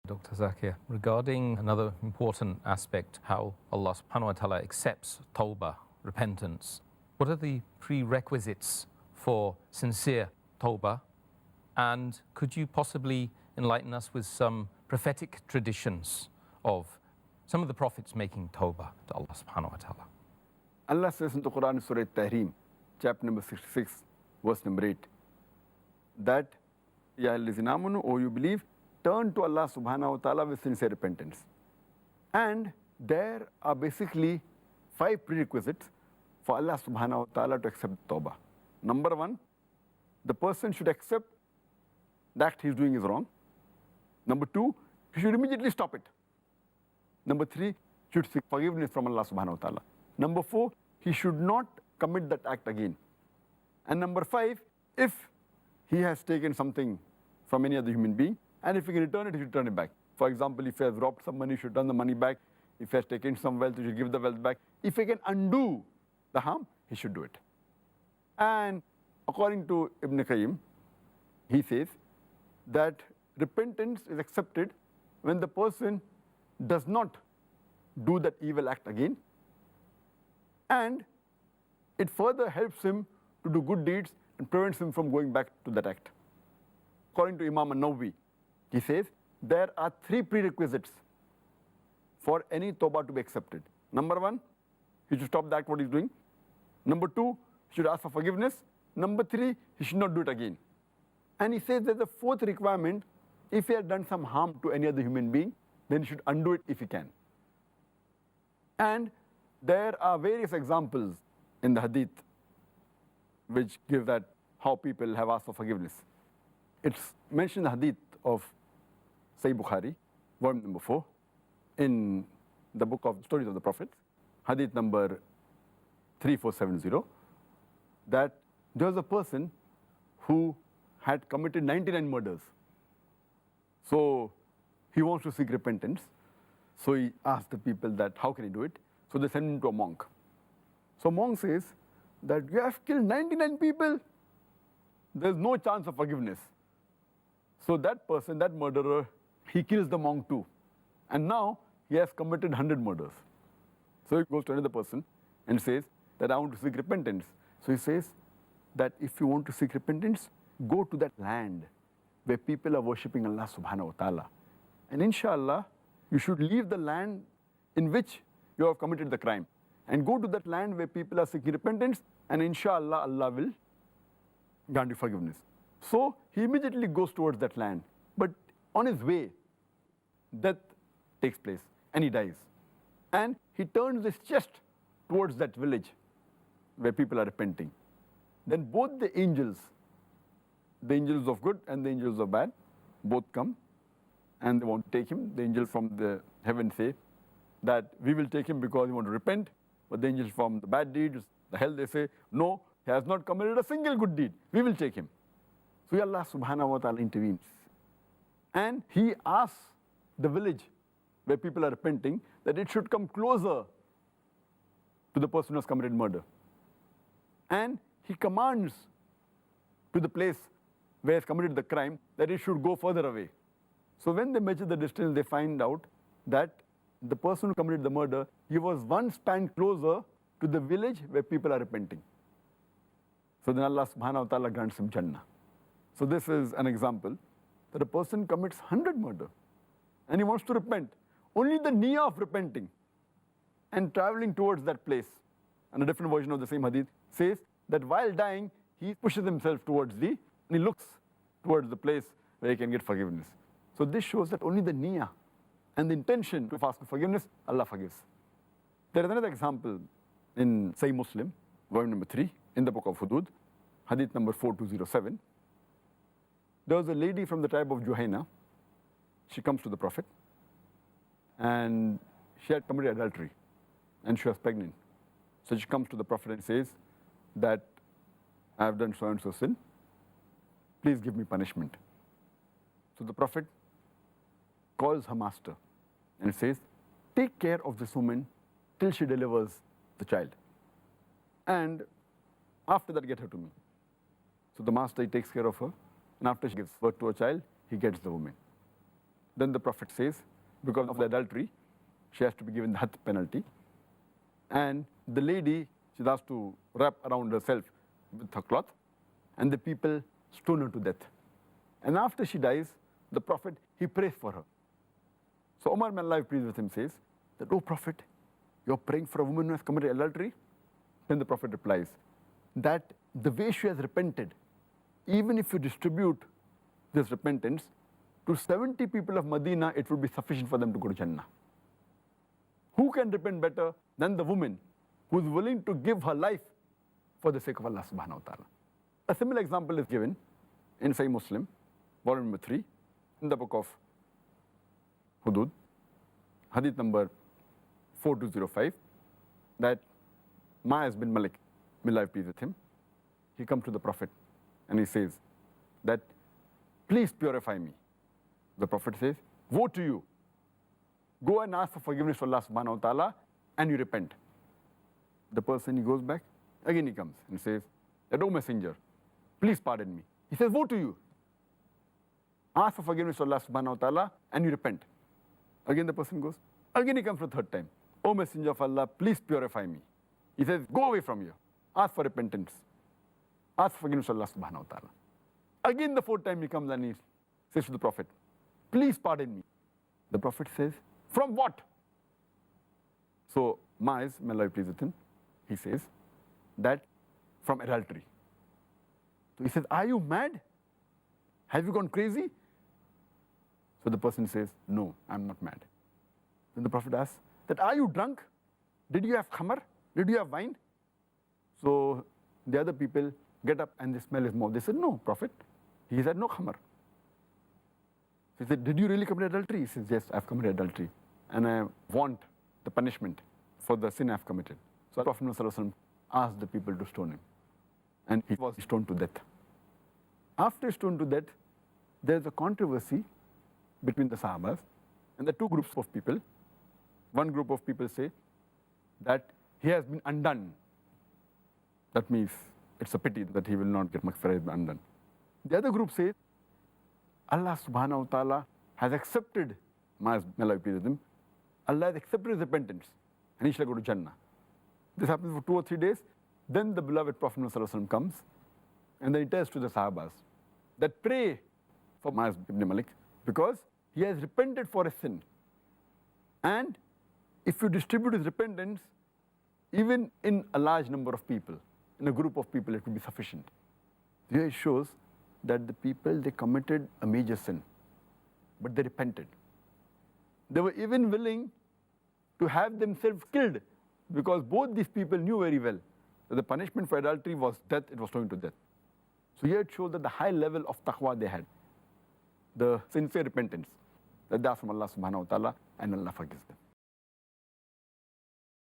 Dr. Zakir, regarding another important aspect, how Allah subhanahu wa ta'ala accepts tawbah, repentance, what are the prerequisites for sincere tawbah? And could you possibly enlighten us with some prophetic traditions of some of the prophets making tawbah to Allah subhanahu wa ta'ala? Allah says in the Quran, Surah Tahrim, chapter number 66, verse number 8, that, Ya allazina amanu, O you believe, turn to Allah subhanahu wa ta'ala with sincere repentance. And there are basically 5 prerequisites for Allah subhanahu wa ta'ala to accept tawbah. Number 1, the person should accept that he's doing is wrong. Number 2, he should immediately stop it. Number 3, should seek forgiveness from Allah subhanahu wa ta'ala. Number 4, he should not commit that act again. And number 5, if he has taken something from any other human being, and if he can return it, he should return it back. For example, if he has robbed some money, he should return the money back. If he has taken some wealth, he should give the wealth back. If he can undo the harm, he should do it. And according to Ibn Qayyim, he says that repentance is accepted when the person does not do that evil act again, and it further helps him to do good deeds and prevents him from going back to that act. According to Imam an-Nawawi, he says there are 3 prerequisites for any tawbah to be accepted. Number 1, he should stop the act what he's doing. Number 2, he should ask for forgiveness. Number 3, he should not do it again. And he says there's a 4th requirement: if he has done some harm to any other human being, then he should undo it if he can. And there are various examples in the hadith which give that how people have asked for forgiveness. It's mentioned in the hadith of Sahih Bukhari, volume number 4, in the book of Stories of the Prophets, hadith number 3470, that there was a person who had committed 99 murders. So he wants to seek repentance. So he asked the people that how can he do it? So they send him to a monk. So monk says that you have killed 99 people. There's no chance of forgiveness. So that person, that murderer, he kills the monk too. And now he has committed 100 murders. So he goes to another person and says that I want to seek repentance. So he says that if you want to seek repentance, go to that land where people are worshipping Allah subhanahu wa ta'ala. And inshallah, you should leave the land in which you have committed the crime and go to that land where people are seeking repentance, and inshallah, Allah will grant you forgiveness. So he immediately goes towards that land. But on his way, death takes place and he dies. And he turns his chest towards that village where people are repenting. Then both the angels of good and the angels of bad, both come and they want to take him. The angels from the heaven say that we will take him because we want to repent. But the angels from the bad deeds, the hell, they say, no, he has not committed a single good deed. We will take him. So Allah subhanahu wa ta'ala intervenes. And he asks the village where people are repenting that it should come closer to the person who has committed murder. And he commands to the place where he has committed the crime that it should go further away. So when they measure the distance, they find out that the person who committed the murder, he was one span closer to the village where people are repenting. So then Allah subhanahu wa ta'ala grants him Jannah. So this is an example that a person commits 100 murder and he wants to repent. Only the niyyah of repenting and traveling towards that place. And a different version of the same hadith says that while dying, he pushes himself towards and he looks towards the place where he can get forgiveness. So this shows that only the niyyah and the intention to ask for forgiveness, Allah forgives. There is another example in Sahih Muslim, volume number 3, in the book of Hudud, hadith number 4207. There was a lady from the tribe of Juhayna. She comes to the Prophet and she had committed adultery and she was pregnant. So she comes to the Prophet and says that I have done so and so sin. Please give me punishment. So the Prophet calls her master and says, take care of this woman till she delivers the child. And after that, get her to me. So the master, he takes care of her. And after she gives birth to a child, he gets the woman. Then the Prophet says, because of the adultery, she has to be given the hadd penalty. And the lady, she's asked to wrap around herself with her cloth, and the people stone her to death. And after she dies, the Prophet, he prays for her. So Umar, may Allah be pleased with him, says that, "Oh Prophet, you're praying for a woman who has committed adultery?" Then the Prophet replies that the way she has repented, even if you distribute this repentance to 70 people of Medina, it will be sufficient for them to go to Jannah. Who can repent better than the woman who is willing to give her life for the sake of Allah subhanahu wa ta'ala? A similar example is given in Sahih Muslim, volume number 3, in the book of Hudud, hadith number 4205, that Ma'az bin Malik, may Allah be pleased with him, he comes to the Prophet and he says that, "Please purify me." The Prophet says, "Woe to you. Go and ask for forgiveness for Allah subhanahu wa ta'ala and you repent." The person, he goes back, again he comes and says, that, "O messenger, please pardon me." He says, "Woe to you. Ask for forgiveness for Allah subhanahu wa ta'ala and you repent." Again the person goes, again he comes for the third time, "O messenger of Allah, please purify me." He says, "Go away from here. Ask for repentance. Ask for forgiveness for Allah subhanahu wa ta'ala." Again the fourth time he comes and he says to the Prophet, "Please pardon me." The Prophet says, "From what?" So Ma'az, may Allah be pleased with him, he says that, "From adultery." So he says, "Are you mad? Have you gone crazy?" So the person says, "No, I'm not mad." Then the Prophet asks that, "Are you drunk? Did you have khamar? Did you have wine?" So the other people get up and they smell his mouth. They said, "No, Prophet." He said, "No khamar." He said, "Did you really commit adultery?" He says, "Yes, I've committed adultery. And I want the punishment for the sin I've committed." So Prophet ﷺ asked the people to stone him. And he was stoned to death. After stoned to death, there's a controversy between the Sahabas and the two groups of people. One group of people say that he has been undone. That means it's a pity that he will not get maghfirah, he has been undone. The other group says Allah subhanahu wa ta'ala has accepted Ma'az, may Allah be pleased with him. Allah has accepted his repentance and he shall go to Jannah. This happens for 2 or 3 days. Then the beloved Prophet ﷺ comes and then he tells to the Sahabas that, "Pray for Ma'az ibn Malik because he has repented for his sin. And if you distribute his repentance, even in a large number of people, in a group of people, it will be sufficient." Here it shows that the people, they committed a major sin, but they repented. They were even willing to have themselves killed because both these people knew very well that the punishment for adultery was death, it was going to death. So here it shows that the high level of taqwa they had, the sincere repentance, that they asked from Allah subhanahu wa ta'ala and Allah forgives them.